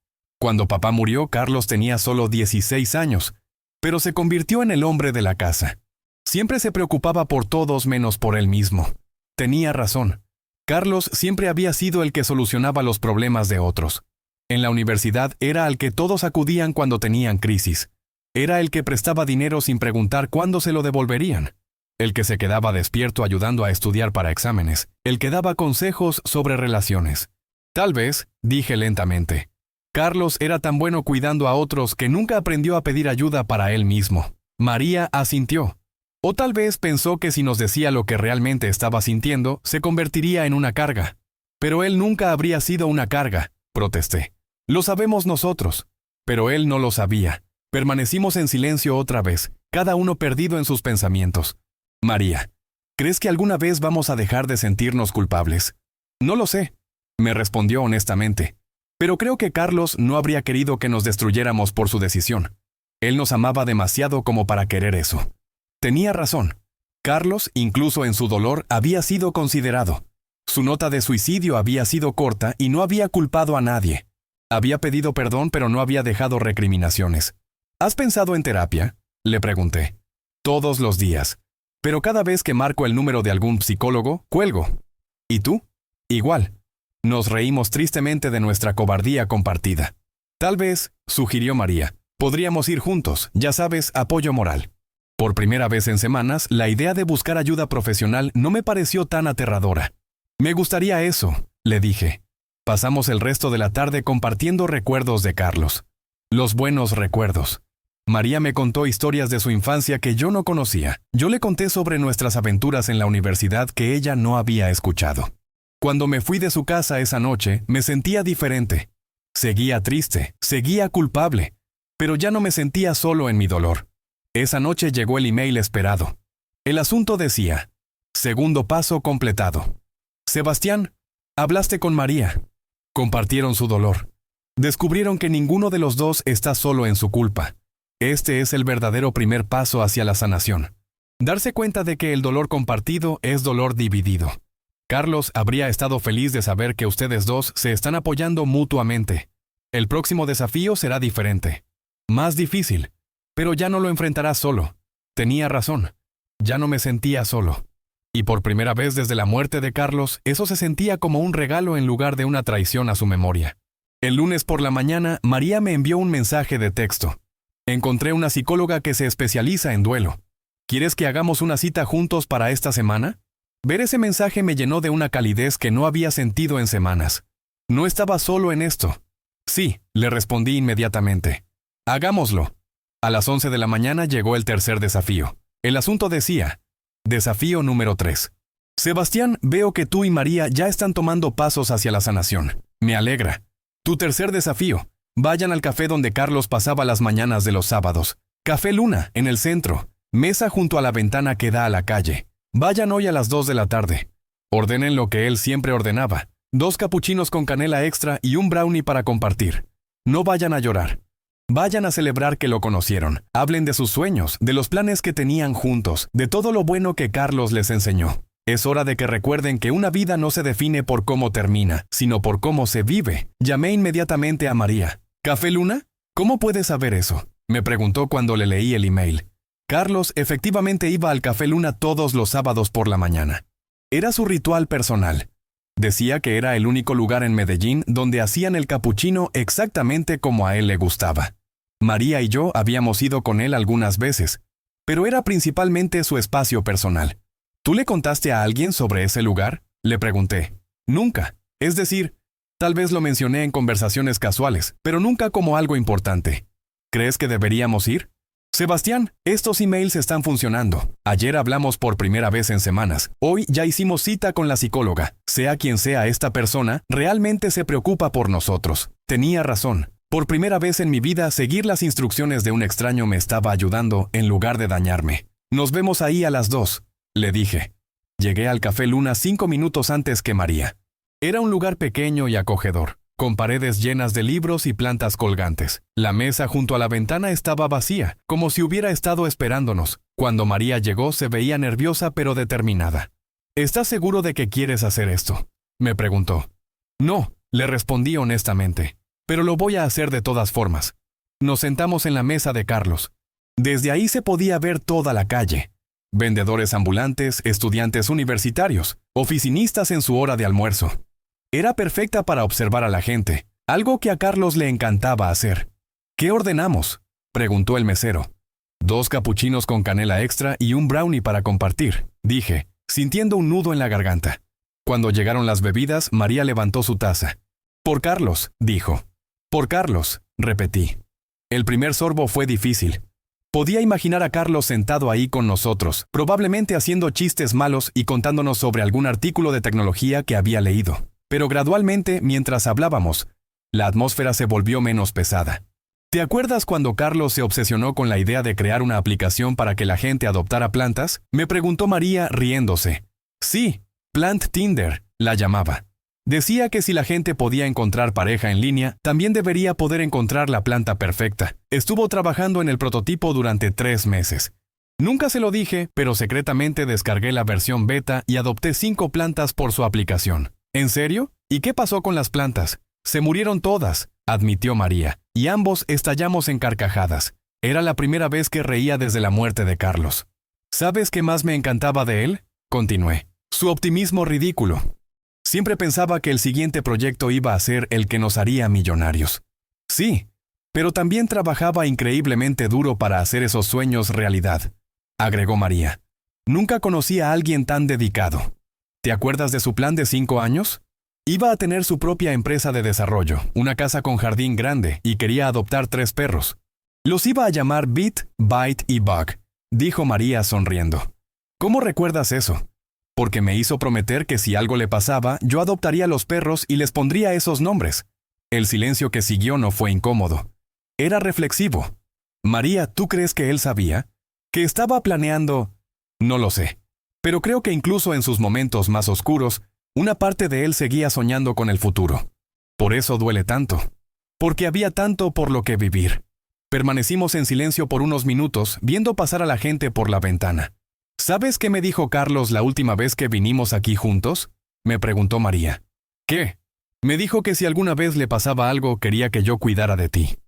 Cuando papá murió, Carlos tenía solo 16 años, pero se convirtió en el hombre de la casa. Siempre se preocupaba por todos menos por él mismo. Tenía razón. Carlos siempre había sido el que solucionaba los problemas de otros. En la universidad era al que todos acudían cuando tenían crisis. Era el que prestaba dinero sin preguntar cuándo se lo devolverían. El que se quedaba despierto ayudando a estudiar para exámenes. El que daba consejos sobre relaciones. Tal vez, dije lentamente, Carlos era tan bueno cuidando a otros que nunca aprendió a pedir ayuda para él mismo. María asintió. O tal vez pensó que si nos decía lo que realmente estaba sintiendo, se convertiría en una carga. Pero él nunca habría sido una carga, protesté. Lo sabemos nosotros. Pero él no lo sabía. Permanecimos en silencio otra vez, cada uno perdido en sus pensamientos. María, ¿crees que alguna vez vamos a dejar de sentirnos culpables? No lo sé, me respondió honestamente. Pero creo que Carlos no habría querido que nos destruyéramos por su decisión. Él nos amaba demasiado como para querer eso. Tenía razón. Carlos, incluso en su dolor, había sido considerado. Su nota de suicidio había sido corta y no había culpado a nadie. Había pedido perdón, pero no había dejado recriminaciones. ¿Has pensado en terapia?, le pregunté. Todos los días. Pero cada vez que marco el número de algún psicólogo, cuelgo. ¿Y tú? Igual. Nos reímos tristemente de nuestra cobardía compartida. Tal vez, sugirió María, podríamos ir juntos, ya sabes, apoyo moral. Por primera vez en semanas, la idea de buscar ayuda profesional no me pareció tan aterradora. Me gustaría eso, le dije. Pasamos el resto de la tarde compartiendo recuerdos de Carlos. Los buenos recuerdos. María me contó historias de su infancia que yo no conocía. Yo le conté sobre nuestras aventuras en la universidad que ella no había escuchado. Cuando me fui de su casa esa noche, me sentía diferente. Seguía triste, seguía culpable, pero ya no me sentía solo en mi dolor. Esa noche llegó el email esperado. El asunto decía, segundo paso completado. Sebastián, hablaste con María. Compartieron su dolor. Descubrieron que ninguno de los dos está solo en su culpa. Este es el verdadero primer paso hacia la sanación. Darse cuenta de que el dolor compartido es dolor dividido. Carlos habría estado feliz de saber que ustedes dos se están apoyando mutuamente. El próximo desafío será diferente. Más difícil. Pero ya no lo enfrentarás solo. Tenía razón. Ya no me sentía solo. Y por primera vez desde la muerte de Carlos, eso se sentía como un regalo en lugar de una traición a su memoria. El lunes por la mañana, María me envió un mensaje de texto. Encontré una psicóloga que se especializa en duelo. ¿Quieres que hagamos una cita juntos para esta semana? Ver ese mensaje me llenó de una calidez que no había sentido en semanas. No estaba solo en esto. Sí, le respondí inmediatamente. Hagámoslo. A las 11 de la mañana llegó el tercer desafío. El asunto decía, desafío número 3. Sebastián, veo que tú y María ya están tomando pasos hacia la sanación. Me alegra. Tu tercer desafío. Vayan al café donde Carlos pasaba las mañanas de los sábados. Café Luna, en el centro. Mesa junto a la ventana que da a la calle. Vayan hoy a las 2 de la tarde. Ordenen lo que él siempre ordenaba. 2 capuchinos con canela extra y un brownie para compartir. No vayan a llorar. Vayan a celebrar que lo conocieron. Hablen de sus sueños, de los planes que tenían juntos, de todo lo bueno que Carlos les enseñó. Es hora de que recuerden que una vida no se define por cómo termina, sino por cómo se vive. Llamé inmediatamente a María. ¿Café Luna? ¿Cómo puedes saber eso? Me preguntó cuando le leí el email. Carlos efectivamente iba al Café Luna todos los sábados por la mañana. Era su ritual personal. Decía que era el único lugar en Medellín donde hacían el capuchino exactamente como a él le gustaba. María y yo habíamos ido con él algunas veces, pero era principalmente su espacio personal. ¿Tú le contaste a alguien sobre ese lugar? Le pregunté. Nunca. Es decir, tal vez lo mencioné en conversaciones casuales, pero nunca como algo importante. ¿Crees que deberíamos ir? Sebastián, estos emails están funcionando. Ayer hablamos por primera vez en semanas. Hoy ya hicimos cita con la psicóloga. Sea quien sea esta persona, realmente se preocupa por nosotros. Tenía razón. Por primera vez en mi vida, seguir las instrucciones de un extraño me estaba ayudando en lugar de dañarme. Nos vemos ahí a las 2, le dije. Llegué al Café Luna 5 minutos antes que María. Era un lugar pequeño y acogedor, con paredes llenas de libros y plantas colgantes. La mesa junto a la ventana estaba vacía, como si hubiera estado esperándonos. Cuando María llegó se veía nerviosa pero determinada. ¿Estás seguro de que quieres hacer esto?, me preguntó. No, le respondí honestamente. Pero lo voy a hacer de todas formas. Nos sentamos en la mesa de Carlos. Desde ahí se podía ver toda la calle. Vendedores ambulantes, estudiantes universitarios, oficinistas en su hora de almuerzo. Era perfecta para observar a la gente, algo que a Carlos le encantaba hacer. ¿Qué ordenamos?, preguntó el mesero. 2 capuchinos con canela extra y un brownie para compartir, dije, sintiendo un nudo en la garganta. Cuando llegaron las bebidas, María levantó su taza. Por Carlos, dijo. Por Carlos, repetí. El primer sorbo fue difícil. Podía imaginar a Carlos sentado ahí con nosotros, probablemente haciendo chistes malos y contándonos sobre algún artículo de tecnología que había leído. Pero gradualmente, mientras hablábamos, la atmósfera se volvió menos pesada. ¿Te acuerdas cuando Carlos se obsesionó con la idea de crear una aplicación para que la gente adoptara plantas? Me preguntó María riéndose. Sí, Plant Tinder, la llamaba. Decía que si la gente podía encontrar pareja en línea, también debería poder encontrar la planta perfecta. Estuvo trabajando en el prototipo durante 3 meses. Nunca se lo dije, pero secretamente descargué la versión beta y adopté 5 plantas por su aplicación. ¿En serio? ¿Y qué pasó con las plantas? Se murieron todas, admitió María, y ambos estallamos en carcajadas. Era la primera vez que reía desde la muerte de Carlos. ¿Sabes qué más me encantaba de él?, continué. Su optimismo ridículo. Siempre pensaba que el siguiente proyecto iba a ser el que nos haría millonarios. Sí, pero también trabajaba increíblemente duro para hacer esos sueños realidad, agregó María. Nunca conocí a alguien tan dedicado. ¿Te acuerdas de su plan de 5 años? Iba a tener su propia empresa de desarrollo, una casa con jardín grande, y quería adoptar 3 perros. Los iba a llamar Beat, Bite y Bug, dijo María sonriendo. ¿Cómo recuerdas eso? Porque me hizo prometer que si algo le pasaba, yo adoptaría a los perros y les pondría esos nombres. El silencio que siguió no fue incómodo. Era reflexivo. María, ¿tú crees que él sabía? ¿Que estaba planeando? No lo sé. Pero creo que incluso en sus momentos más oscuros, una parte de él seguía soñando con el futuro. Por eso duele tanto. Porque había tanto por lo que vivir. Permanecimos en silencio por unos minutos, viendo pasar a la gente por la ventana. ¿Sabes qué me dijo Carlos la última vez que vinimos aquí juntos?, me preguntó María. ¿Qué? Me dijo que si alguna vez le pasaba algo quería que yo cuidara de ti.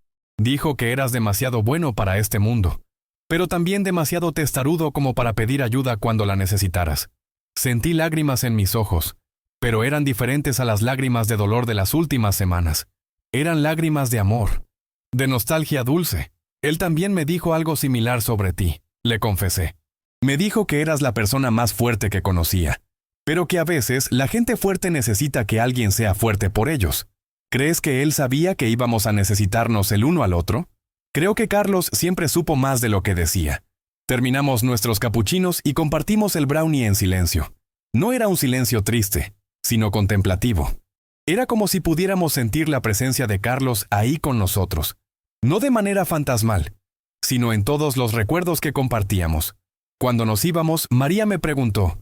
Dijo que eras demasiado bueno para este mundo. pero también demasiado testarudo como para pedir ayuda cuando la necesitaras. Sentí lágrimas en mis ojos, pero eran diferentes a las lágrimas de dolor de las últimas semanas. Eran lágrimas de amor, de nostalgia dulce. Él también me dijo algo similar sobre ti, le confesé. Me dijo que eras la persona más fuerte que conocía, pero que a veces la gente fuerte necesita que alguien sea fuerte por ellos. ¿Crees que él sabía que íbamos a necesitarnos el uno al otro? Creo que Carlos siempre supo más de lo que decía. Terminamos nuestros capuchinos y compartimos el brownie en silencio. No era un silencio triste, sino contemplativo. Era como si pudiéramos sentir la presencia de Carlos ahí con nosotros. No de manera fantasmal, sino en todos los recuerdos que compartíamos. Cuando nos íbamos, María me preguntó,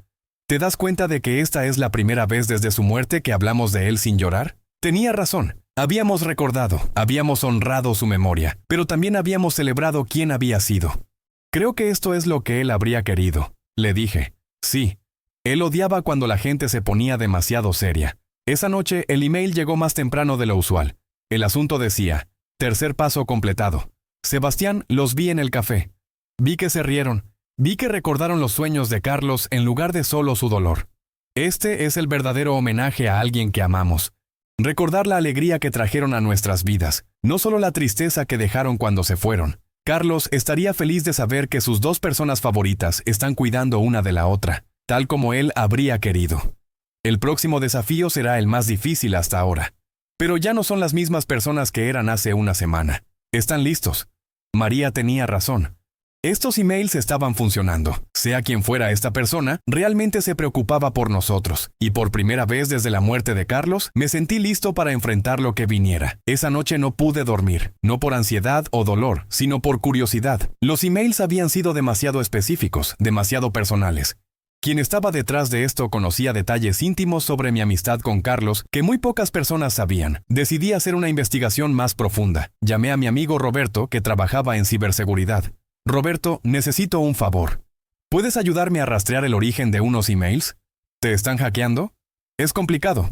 ¿te das cuenta de que esta es la primera vez desde su muerte que hablamos de él sin llorar? Tenía razón. Habíamos recordado, habíamos honrado su memoria, pero también habíamos celebrado quién había sido. Creo que esto es lo que él habría querido, le dije. Sí. Él odiaba cuando la gente se ponía demasiado seria. Esa noche el email llegó más temprano de lo usual. El asunto decía, tercer paso completado. Sebastián, los vi en el café. Vi que se rieron. Vi que recordaron los sueños de Carlos en lugar de solo su dolor. Este es el verdadero homenaje a alguien que amamos. Recordar la alegría que trajeron a nuestras vidas, no solo la tristeza que dejaron cuando se fueron. Carlos estaría feliz de saber que sus dos personas favoritas están cuidando una de la otra, tal como él habría querido. El próximo desafío será el más difícil hasta ahora. Pero ya no son las mismas personas que eran hace una semana. Están listos. María tenía razón. Estos emails estaban funcionando. Sea quien fuera esta persona, realmente se preocupaba por nosotros. Y por primera vez desde la muerte de Carlos, me sentí listo para enfrentar lo que viniera. Esa noche no pude dormir, no por ansiedad o dolor, sino por curiosidad. Los emails habían sido demasiado específicos, demasiado personales. Quien estaba detrás de esto conocía detalles íntimos sobre mi amistad con Carlos que muy pocas personas sabían. Decidí hacer una investigación más profunda. Llamé a mi amigo Roberto, que trabajaba en ciberseguridad. Roberto, necesito un favor. ¿Puedes ayudarme a rastrear el origen de unos emails? ¿Te están hackeando? Es complicado.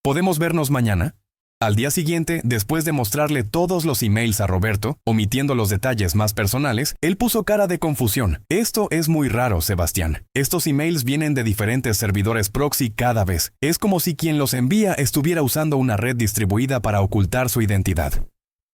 ¿Podemos vernos mañana? Al día siguiente, después de mostrarle todos los emails a Roberto, omitiendo los detalles más personales, él puso cara de confusión. Esto es muy raro, Sebastián. Estos emails vienen de diferentes servidores proxy cada vez. Es como si quien los envía estuviera usando una red distribuida para ocultar su identidad.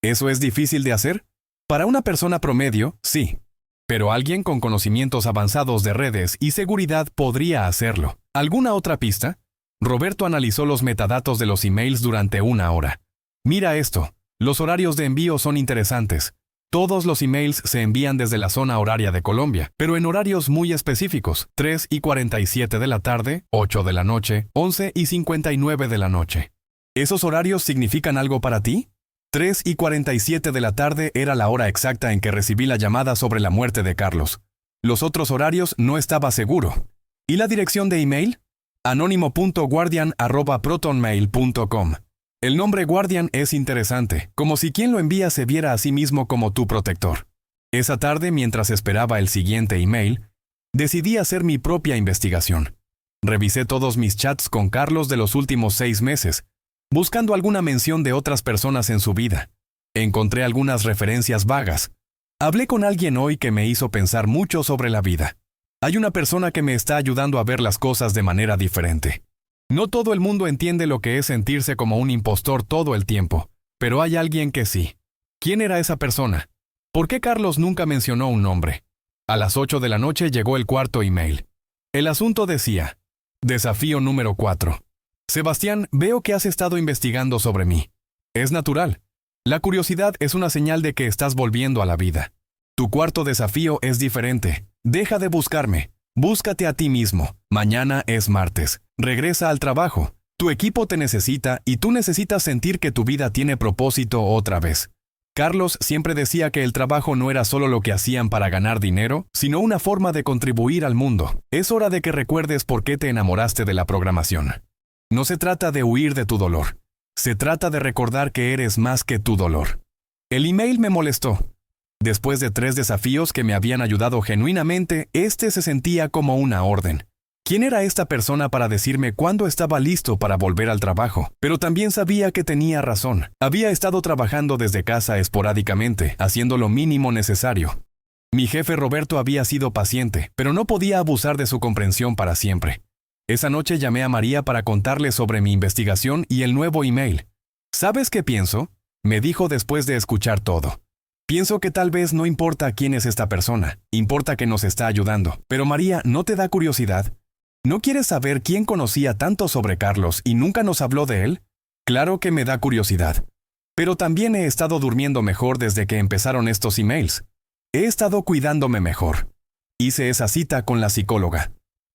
¿Eso es difícil de hacer? Para una persona promedio, sí. Pero alguien con conocimientos avanzados de redes y seguridad podría hacerlo. ¿Alguna otra pista? Roberto analizó los metadatos de los emails durante una hora. Mira esto. Los horarios de envío son interesantes. Todos los emails se envían desde la zona horaria de Colombia, pero en horarios muy específicos. 3:47 de la tarde, 8 de la noche, 11:59 de la noche. ¿Esos horarios significan algo para ti? 3:47 de la tarde era la hora exacta en que recibí la llamada sobre la muerte de Carlos. Los otros horarios no estaba seguro. ¿Y la dirección de email? anónimo.guardian@protonmail.com. El nombre Guardian es interesante, como si quien lo envía se viera a sí mismo como tu protector. Esa tarde, mientras esperaba el siguiente email, decidí hacer mi propia investigación. Revisé todos mis chats con Carlos de los últimos 6 meses, buscando alguna mención de otras personas en su vida. Encontré algunas referencias vagas. Hablé con alguien hoy que me hizo pensar mucho sobre la vida. Hay una persona que me está ayudando a ver las cosas de manera diferente. No todo el mundo entiende lo que es sentirse como un impostor todo el tiempo, pero hay alguien que sí. ¿Quién era esa persona? ¿Por qué Carlos nunca mencionó un nombre? A las 8 de la noche llegó el cuarto email. El asunto decía, desafío número 4. Sebastián, veo que has estado investigando sobre mí. Es natural. La curiosidad es una señal de que estás volviendo a la vida. Tu cuarto desafío es diferente. Deja de buscarme. Búscate a ti mismo. Mañana es martes. Regresa al trabajo. Tu equipo te necesita y tú necesitas sentir que tu vida tiene propósito otra vez. Carlos siempre decía que el trabajo no era solo lo que hacían para ganar dinero, sino una forma de contribuir al mundo. Es hora de que recuerdes por qué te enamoraste de la programación. No se trata de huir de tu dolor. Se trata de recordar que eres más que tu dolor. El email me molestó. Después de 3 desafíos que me habían ayudado genuinamente, este se sentía como una orden. ¿Quién era esta persona para decirme cuándo estaba listo para volver al trabajo? Pero también sabía que tenía razón. Había estado trabajando desde casa esporádicamente, haciendo lo mínimo necesario. Mi jefe Roberto había sido paciente, pero no podía abusar de su comprensión para siempre. Esa noche llamé a María para contarle sobre mi investigación y el nuevo email. ¿Sabes qué pienso?, me dijo después de escuchar todo. Pienso que tal vez no importa quién es esta persona, importa que nos está ayudando. Pero María, ¿no te da curiosidad? ¿No quieres saber quién conocía tanto sobre Carlos y nunca nos habló de él? Claro que me da curiosidad. Pero también he estado durmiendo mejor desde que empezaron estos emails. He estado cuidándome mejor. Hice esa cita con la psicóloga.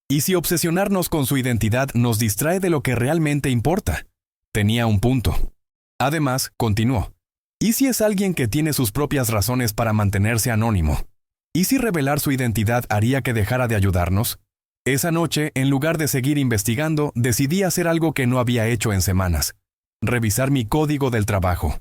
¿Y si obsesionarnos con su identidad nos distrae de lo que realmente importa? Tenía un punto. Además, continuó. ¿Y si es alguien que tiene sus propias razones para mantenerse anónimo? ¿Y si revelar su identidad haría que dejara de ayudarnos? Esa noche, en lugar de seguir investigando, decidí hacer algo que no había hecho en semanas. Revisar mi código del trabajo.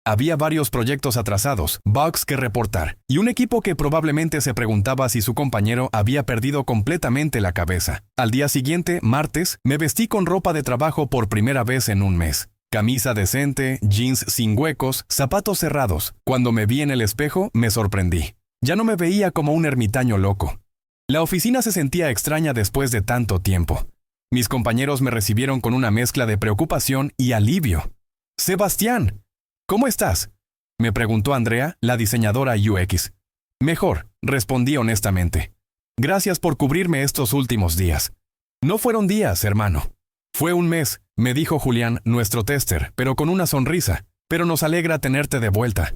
Había varios proyectos atrasados, bugs que reportar, y un equipo que probablemente se preguntaba si su compañero había perdido completamente la cabeza. Al día siguiente, martes, me vestí con ropa de trabajo por primera vez en un mes. Camisa decente, jeans sin huecos, zapatos cerrados. Cuando me vi en el espejo, me sorprendí. Ya no me veía como un ermitaño loco. La oficina se sentía extraña después de tanto tiempo. Mis compañeros me recibieron con una mezcla de preocupación y alivio. «Sebastián, ¿cómo estás?», me preguntó Andrea, la diseñadora UX. «Mejor», respondí honestamente. «Gracias por cubrirme estos últimos días». «No fueron días, hermano. Fue un mes», me dijo Julián, nuestro tester, pero con una sonrisa. «Pero nos alegra tenerte de vuelta».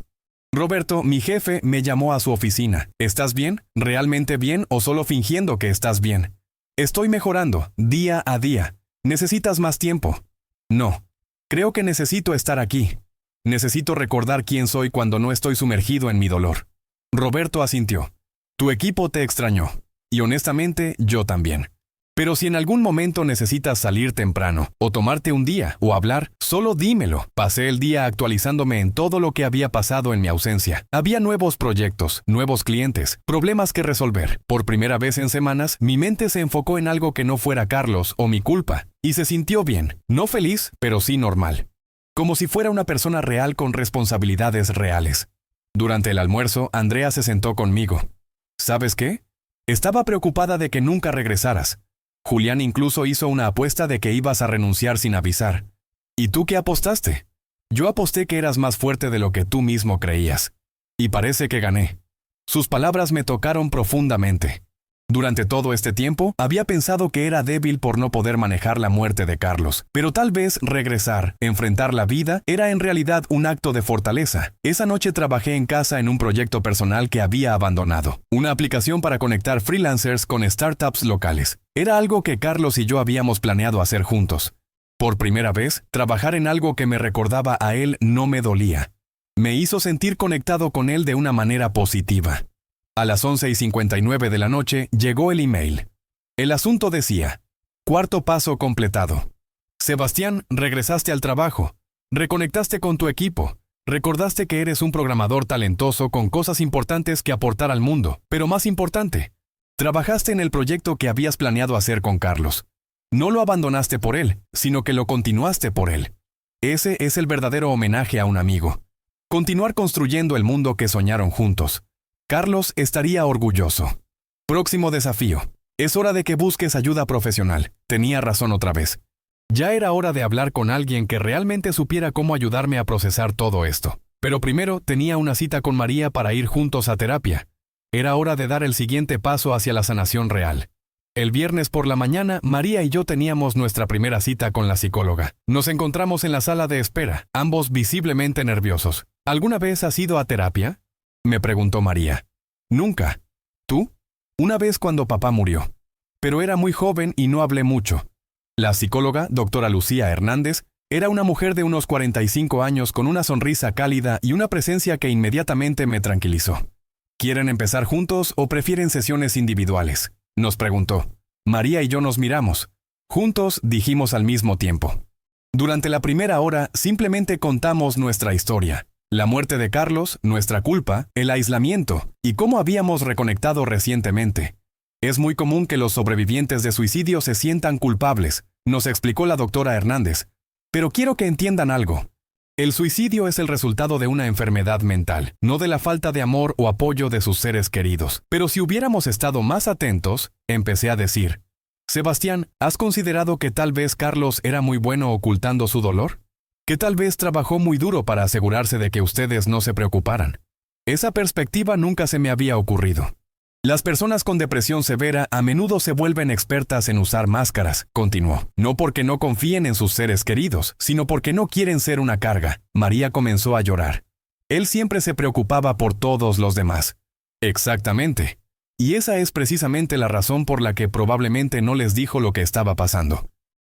Roberto, mi jefe, me llamó a su oficina. «¿Estás bien? ¿Realmente bien o solo fingiendo que estás bien?» «Estoy mejorando, día a día. ¿Necesitas más tiempo?» «No. Creo que necesito estar aquí. Necesito recordar quién soy cuando no estoy sumergido en mi dolor». Roberto asintió. «Tu equipo te extrañó. Y honestamente, yo también. Pero si en algún momento necesitas salir temprano, o tomarte un día, o hablar, solo dímelo». Pasé el día actualizándome en todo lo que había pasado en mi ausencia. Había nuevos proyectos, nuevos clientes, problemas que resolver. Por primera vez en semanas, mi mente se enfocó en algo que no fuera Carlos o mi culpa. Y se sintió bien. No feliz, pero sí normal. Como si fuera una persona real con responsabilidades reales. Durante el almuerzo, Andrea se sentó conmigo. ¿Sabes qué? Estaba preocupada de que nunca regresaras. Julián incluso hizo una apuesta de que ibas a renunciar sin avisar. ¿Y tú qué apostaste? Yo aposté que eras más fuerte de lo que tú mismo creías. Y parece que gané. Sus palabras me tocaron profundamente. Durante todo este tiempo, había pensado que era débil por no poder manejar la muerte de Carlos. Pero tal vez regresar, enfrentar la vida, era en realidad un acto de fortaleza. Esa noche trabajé en casa en un proyecto personal que había abandonado. Una aplicación para conectar freelancers con startups locales. Era algo que Carlos y yo habíamos planeado hacer juntos. Por primera vez, trabajar en algo que me recordaba a él no me dolía. Me hizo sentir conectado con él de una manera positiva. A las 11:59 de la noche llegó el email. El asunto decía: cuarto paso completado. Sebastián, regresaste al trabajo. Reconectaste con tu equipo. Recordaste que eres un programador talentoso con cosas importantes que aportar al mundo. Pero más importante, trabajaste en el proyecto que habías planeado hacer con Carlos. No lo abandonaste por él, sino que lo continuaste por él. Ese es el verdadero homenaje a un amigo. Continuar construyendo el mundo que soñaron juntos. Carlos estaría orgulloso. Próximo desafío. Es hora de que busques ayuda profesional. Tenía razón otra vez. Ya era hora de hablar con alguien que realmente supiera cómo ayudarme a procesar todo esto. Pero primero tenía una cita con María para ir juntos a terapia. Era hora de dar el siguiente paso hacia la sanación real. El viernes por la mañana, María y yo teníamos nuestra primera cita con la psicóloga. Nos encontramos en la sala de espera, ambos visiblemente nerviosos. ¿Alguna vez has ido a terapia?, me preguntó María. Nunca. ¿Tú? Una vez cuando papá murió. Pero era muy joven y no hablé mucho. La psicóloga, doctora Lucía Hernández, era una mujer de unos 45 años con una sonrisa cálida y una presencia que inmediatamente me tranquilizó. ¿Quieren empezar juntos o prefieren sesiones individuales?, nos preguntó. María y yo nos miramos. Juntos dijimos al mismo tiempo. Durante la primera hora simplemente contamos nuestra historia. La muerte de Carlos, nuestra culpa, el aislamiento y cómo habíamos reconectado recientemente. Es muy común que los sobrevivientes de suicidio se sientan culpables, nos explicó la doctora Hernández. Pero quiero que entiendan algo. El suicidio es el resultado de una enfermedad mental, no de la falta de amor o apoyo de sus seres queridos. Pero si hubiéramos estado más atentos, empecé a decir, Sebastián, ¿has considerado que tal vez Carlos era muy bueno ocultando su dolor? Que tal vez trabajó muy duro para asegurarse de que ustedes no se preocuparan. Esa perspectiva nunca se me había ocurrido. Las personas con depresión severa a menudo se vuelven expertas en usar máscaras, continuó. No porque no confíen en sus seres queridos, sino porque no quieren ser una carga. María comenzó a llorar. Él siempre se preocupaba por todos los demás. Exactamente. Y esa es precisamente la razón por la que probablemente no les dijo lo que estaba pasando.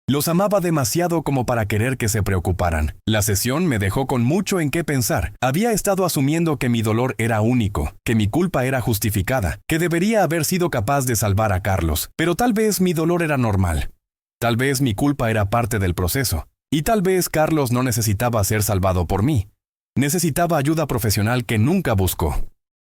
Los amaba demasiado como para querer que se preocuparan. La sesión me dejó con mucho en qué pensar. Había estado asumiendo que mi dolor era único, que mi culpa era justificada, que debería haber sido capaz de salvar a Carlos. Pero tal vez mi dolor era normal. Tal vez mi culpa era parte del proceso. Y tal vez Carlos no necesitaba ser salvado por mí. Necesitaba ayuda profesional que nunca buscó.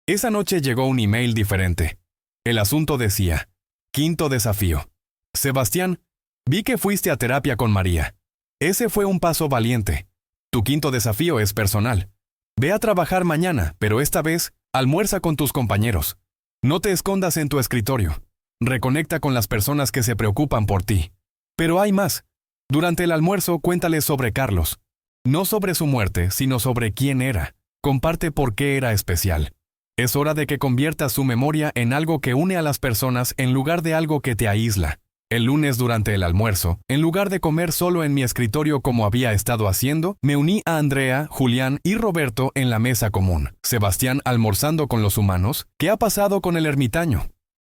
Esa noche llegó un email diferente. El asunto decía, 5º desafío. Sebastián, vi que fuiste a terapia con María. Ese fue un paso valiente. Tu 5º desafío es personal. Ve a trabajar mañana, pero esta vez, almuerza con tus compañeros. No te escondas en tu escritorio. Reconecta con las personas que se preocupan por ti. Pero hay más. Durante el almuerzo, cuéntales sobre Carlos. No sobre su muerte, sino sobre quién era. Comparte por qué era especial. Es hora de que conviertas su memoria en algo que une a las personas en lugar de algo que te aísla. El lunes durante el almuerzo, en lugar de comer solo en mi escritorio como había estado haciendo, me uní a Andrea, Julián y Roberto en la mesa común. Sebastián almorzando con los humanos. ¿Qué ha pasado con el ermitaño?,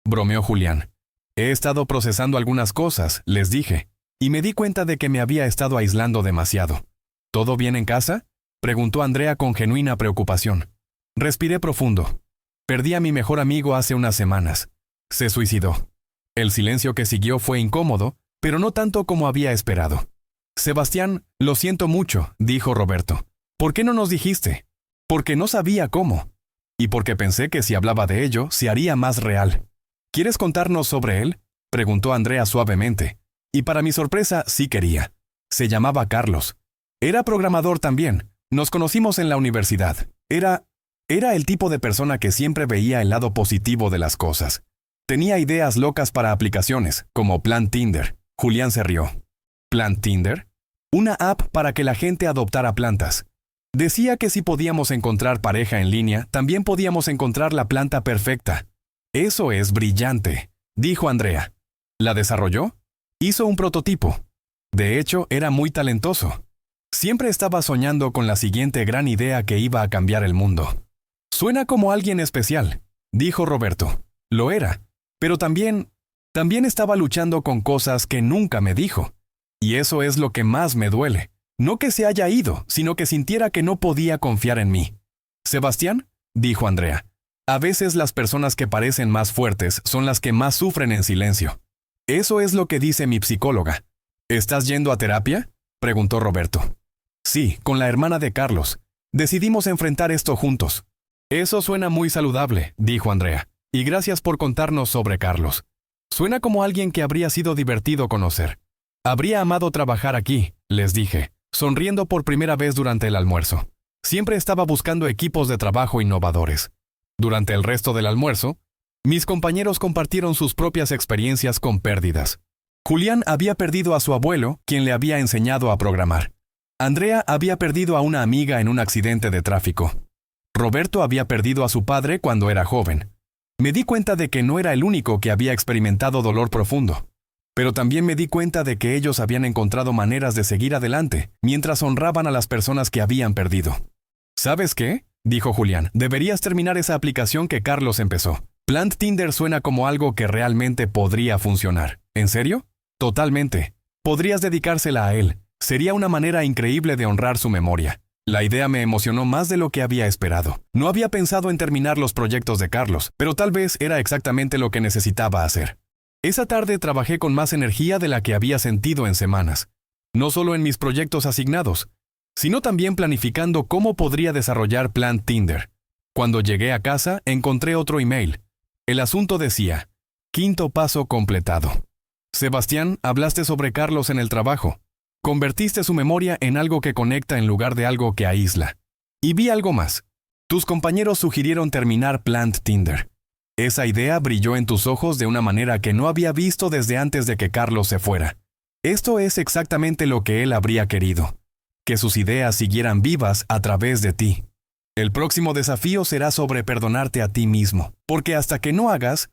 bromeó Julián. He estado procesando algunas cosas, les dije, y me di cuenta de que me había estado aislando demasiado. ¿Todo bien en casa?, preguntó Andrea con genuina preocupación. Respiré profundo. Perdí a mi mejor amigo hace unas semanas. Se suicidó. El silencio que siguió fue incómodo, pero no tanto como había esperado. Sebastián, lo siento mucho, dijo Roberto. ¿Por qué no nos dijiste? Porque no sabía cómo. Y porque pensé que si hablaba de ello, se haría más real. ¿Quieres contarnos sobre él?, preguntó Andrea suavemente. Y para mi sorpresa, sí quería. Se llamaba Carlos. Era programador también. Nos conocimos en la universidad. Era el tipo de persona que siempre veía el lado positivo de las cosas. Tenía ideas locas para aplicaciones, como Plan Tinder. Julián se rió. ¿Plan Tinder? Una app para que la gente adoptara plantas. Decía que si podíamos encontrar pareja en línea, también podíamos encontrar la planta perfecta. Eso es brillante, dijo Andrea. ¿La desarrolló? Hizo un prototipo. De hecho, era muy talentoso. Siempre estaba soñando con la siguiente gran idea que iba a cambiar el mundo. Suena como alguien especial, dijo Roberto. Lo era. Pero también estaba luchando con cosas que nunca me dijo. Y eso es lo que más me duele. No que se haya ido, sino que sintiera que no podía confiar en mí. Sebastián, dijo Andrea, a veces las personas que parecen más fuertes son las que más sufren en silencio. Eso es lo que dice mi psicóloga. ¿Estás yendo a terapia?, preguntó Roberto. Sí, con la hermana de Carlos. Decidimos enfrentar esto juntos. Eso suena muy saludable, dijo Andrea. Y gracias por contarnos sobre Carlos. Suena como alguien que habría sido divertido conocer. Habría amado trabajar aquí, les dije, sonriendo por primera vez durante el almuerzo. Siempre estaba buscando equipos de trabajo innovadores. Durante el resto del almuerzo, mis compañeros compartieron sus propias experiencias con pérdidas. Julián había perdido a su abuelo, quien le había enseñado a programar. Andrea había perdido a una amiga en un accidente de tráfico. Roberto había perdido a su padre cuando era joven. Me di cuenta de que no era el único que había experimentado dolor profundo. Pero también me di cuenta de que ellos habían encontrado maneras de seguir adelante, mientras honraban a las personas que habían perdido. ¿Sabes qué?, dijo Julián. Deberías terminar esa aplicación que Carlos empezó. Plan Tinder suena como algo que realmente podría funcionar. ¿En serio? Totalmente. Podrías dedicársela a él. Sería una manera increíble de honrar su memoria. La idea me emocionó más de lo que había esperado. No había pensado en terminar los proyectos de Carlos, pero tal vez era exactamente lo que necesitaba hacer. Esa tarde trabajé con más energía de la que había sentido en semanas. No solo en mis proyectos asignados, sino también planificando cómo podría desarrollar Plan Tinder. Cuando llegué a casa, encontré otro email. El asunto decía, 5º paso completado. Sebastián, hablaste sobre Carlos en el trabajo. Convertiste su memoria en algo que conecta en lugar de algo que aísla. Y vi algo más. Tus compañeros sugirieron terminar Plant Tinder. Esa idea brilló en tus ojos de una manera que no había visto desde antes de que Carlos se fuera. Esto es exactamente lo que él habría querido. Que sus ideas siguieran vivas a través de ti. El próximo desafío será sobre perdonarte a ti mismo, porque hasta que no hagas,